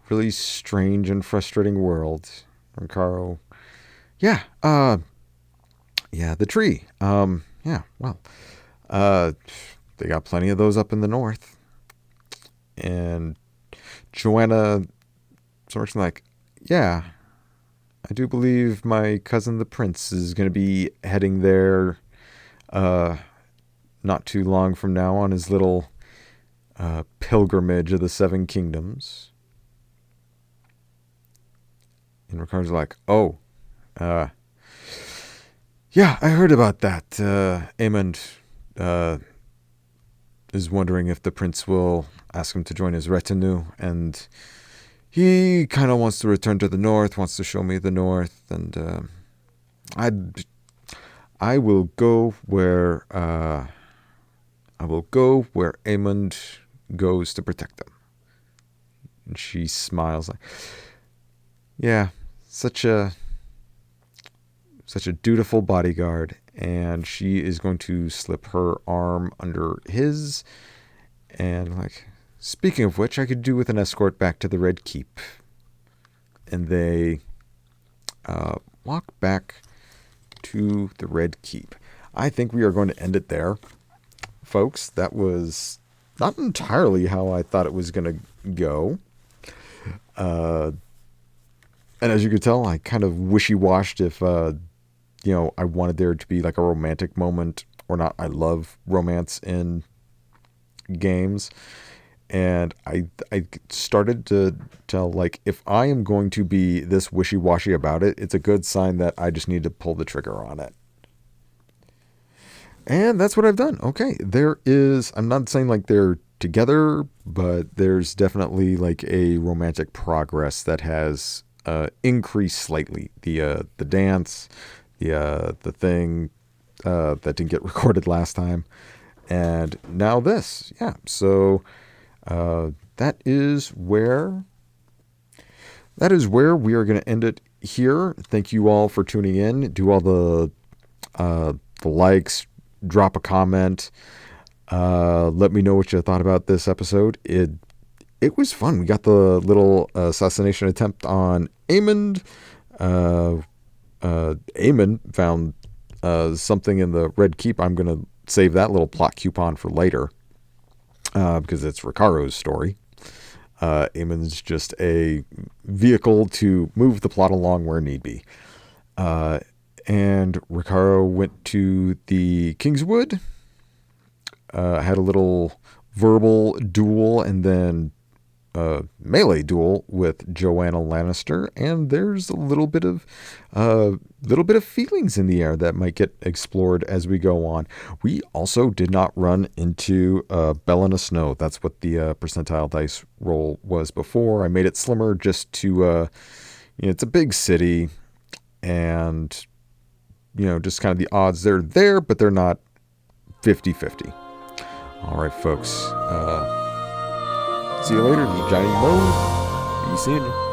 really strange and frustrating world. Rikaro, yeah, the tree. Yeah, well, they got plenty of those up in the north. And Joanna sort of like, yeah, I do believe my cousin the prince is going to be heading there not too long from now on his little pilgrimage of the 7 kingdoms. And Ricardo's like, oh, yeah, I heard about that. Aemond is wondering if the prince will ask him to join his retinue, and he kind of wants to return to the north, wants to show me the north, and I will go where Aemond goes to protect them. And she smiles like, yeah, such a dutiful bodyguard. And she is going to slip her arm under his, and like, speaking of which, I could do with an escort back to the Red Keep. And they walk back to the Red Keep. I think we are going to end it there, folks. That was not entirely how I thought it was going to go. And as you could tell, I kind of wishy-washed if, I wanted there to be like a romantic moment or not. I love romance in games. And I started to tell, like, if I am going to be this wishy-washy about it, it's a good sign that I just need to pull the trigger on it. And that's what I've done. Okay, I'm not saying like they're together, but there's definitely like a romantic progress that has increased slightly. The dance, the thing that didn't get recorded last time, and now this. Yeah, so that is where we are going to end it here. Thank you all for tuning in. Do all the likes, drop a comment. Let me know what you thought about this episode. It was fun. We got the little assassination attempt on Aemond. Aemond found something in the Red Keep. I'm going to save that little plot coupon for later because it's Rikaro's story. Aemond's just a vehicle to move the plot along where need be. And Rikaro went to the Kingswood, had a little verbal duel and then melee duel with Joanna Lannister, and there's a little bit of feelings in the air that might get explored as we go on. We also did not run into Bellena Snow. That's what the percentile dice roll was before. I made it slimmer just to, it's a big city, and just kind of the odds they're there, but they're not 50-50. All right, folks. See you later. Johnny Mo. Be seeing you.